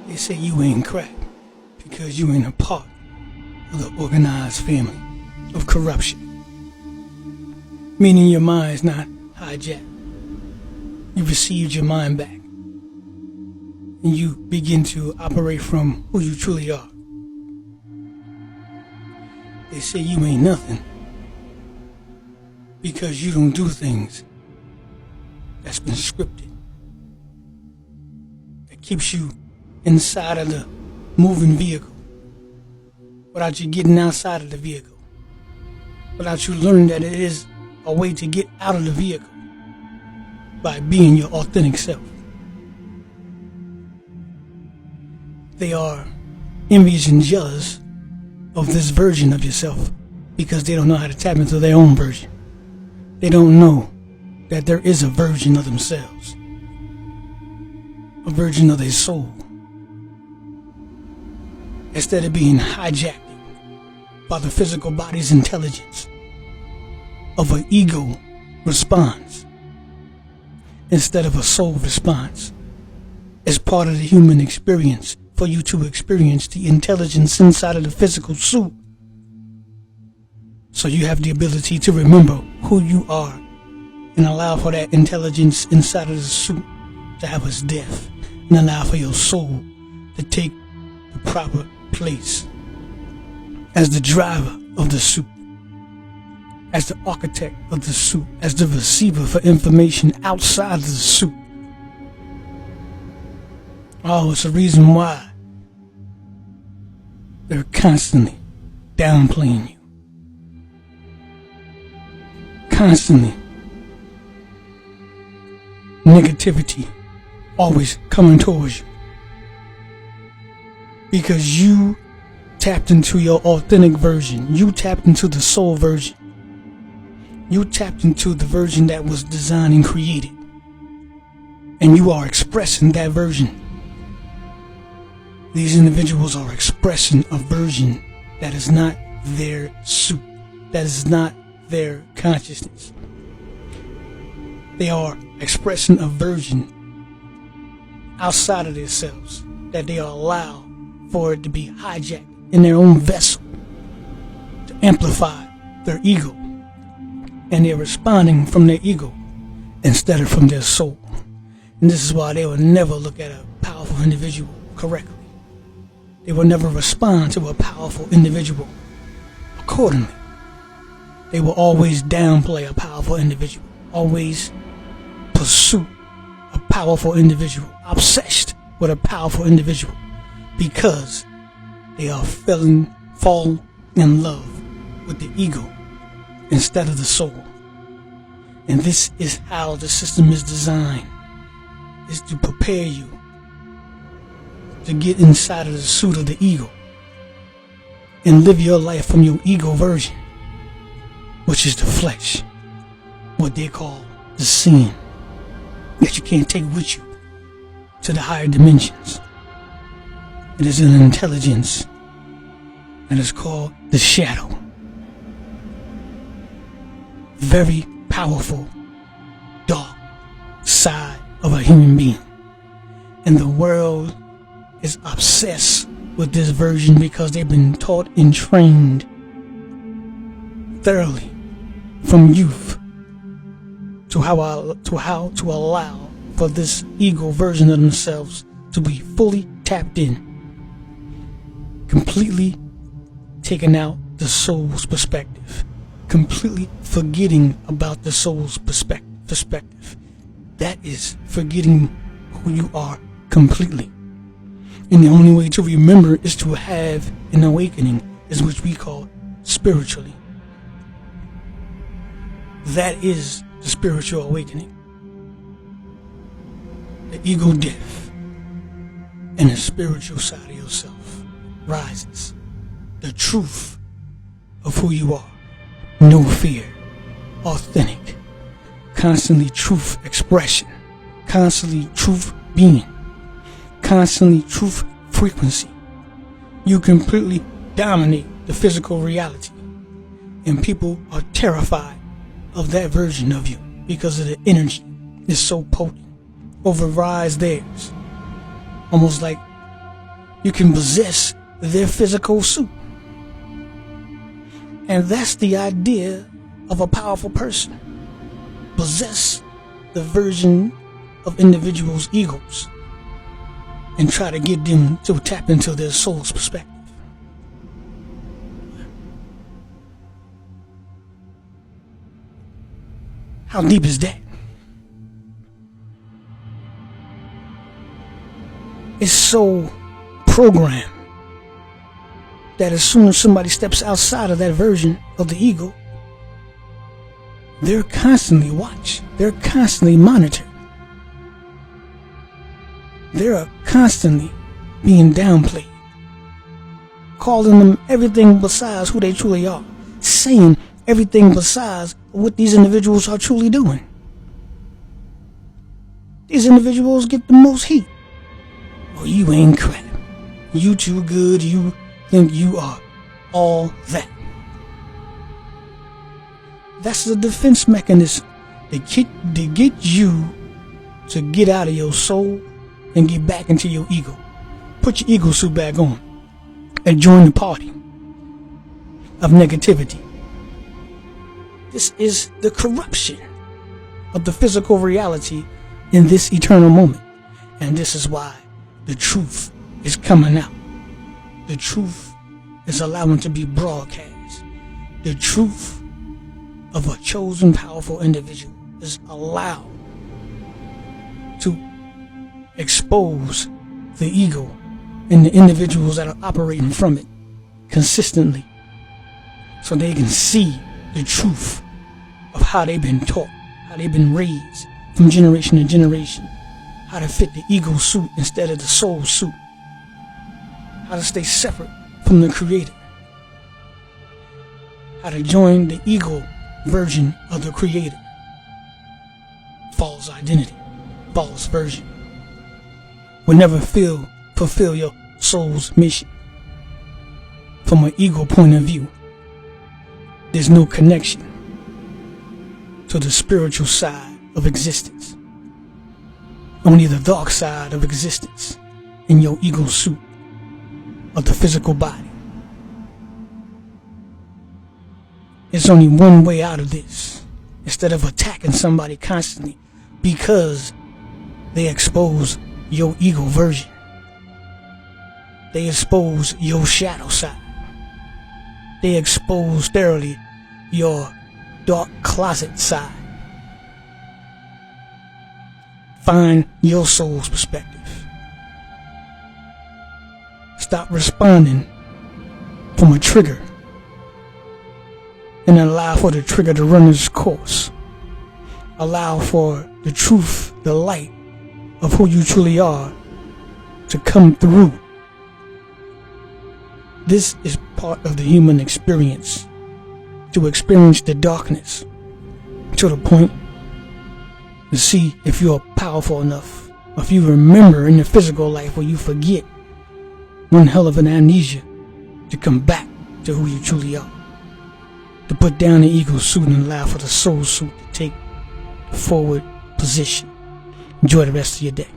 They say you ain't crack because you ain't a part of the organized family of corruption. Meaning your mind's not hijacked. You received your mind back. And you begin to operate from who you truly are. They say you ain't nothing because you don't do things that's been scripted. That keeps you inside of the moving vehicle without you getting outside of the vehicle. Without you learning that it is a way to get out of the vehicle by being your authentic self. They are envious and jealous of this version of yourself because they don't know how to tap into their own version. They don't know that there is a version of themselves, a version of their soul. Instead of being hijacked by the physical body's intelligence of an ego response, instead of a soul response, as part of the human experience, for you to experience the intelligence inside of the physical suit. So you have the ability to remember who you are and allow for that intelligence inside of the suit to have its depth and allow for your soul to take the proper place as the driver of the suit, as the architect of the suit, as the receiver for information outside of the suit. Oh, it's a reason why they're constantly downplaying you. Constantly. Negativity always coming towards you. Because you tapped into your authentic version. You tapped into the soul version. You tapped into the version that was designed and created. And you are expressing that version. These individuals are expressing a version that is not their suit, that is not their consciousness. They are expressing a version outside of themselves that they allow for it to be hijacked in their own vessel to amplify their ego. And they're responding from their ego instead of from their soul. And this is why they will never look at a powerful individual correctly. They will never respond to a powerful individual accordingly. They will always downplay a powerful individual, always pursue a powerful individual, obsessed with a powerful individual, because they are fall in love with the ego instead of the soul. And this is how the system is designed, is to prepare you to get inside of the suit of the ego and live your life from your ego version, which is the flesh, what they call the sin, that you can't take with you to the higher dimensions. It is an intelligence that is called the shadow. Very powerful, dark side of a human being. And the world is obsessed with this version because they've been taught and trained thoroughly from youth to how to allow for this ego version of themselves to be fully tapped in, completely taking out the soul's perspective, completely forgetting about the soul's perspective. That is forgetting who you are completely. And the only way to remember is to have an awakening, is which we call spiritually. That is the spiritual awakening. The ego death and the spiritual side of yourself rises. The truth of who you are. No fear. Authentic. Constantly truth expression. Constantly truth being. Constantly truth frequency. You completely dominate the physical reality, and people are terrified of that version of you because of the energy is so potent, overrides theirs, almost like you can possess their physical suit. And that's the idea of a powerful person. Possess the version of individuals' egos and try to get them to tap into their soul's perspective. How deep is that? It's so programmed that as soon as somebody steps outside of that version of the ego, they're constantly watched. They're constantly monitored. They're constantly being downplayed, calling them everything besides who they truly are, saying everything besides what these individuals are truly doing. These individuals get the most heat. Oh, you ain't crap. You too good. You think you are all that. That's the defense mechanism to get you to get out of your soul and get back into your ego. Put your ego suit back on and join the party of negativity. This is the corruption of the physical reality in this eternal moment. And this is why the truth is coming out. The truth is allowing to be broadcast. The truth of a chosen, powerful individual is allowed to expose the ego and the individuals that are operating from it consistently, so they can see the truth of how they've been taught, how they've been raised from generation to generation, how to fit the ego suit instead of the soul suit, how to stay separate from the creator, how to join the ego version of the creator. False identity, false version will never fulfill your soul's mission. From an ego point of view, there's no connection to the spiritual side of existence. Only the dark side of existence in your ego suit of the physical body. There's only one way out of this. Instead of attacking somebody constantly because they expose your ego version, they expose your shadow side. They expose thoroughly your dark closet side. Find your soul's perspective. Stop responding from a trigger and allow for the trigger to run its course. Allow for the truth, the light of who you truly are to come through. This is part of the human experience, to experience the darkness to the point to see if you're powerful enough, if you remember in the physical life where you forget, one hell of an amnesia, to come back to who you truly are, to put down the ego suit and allow for the soul suit to take the forward position. Enjoy the rest of your day.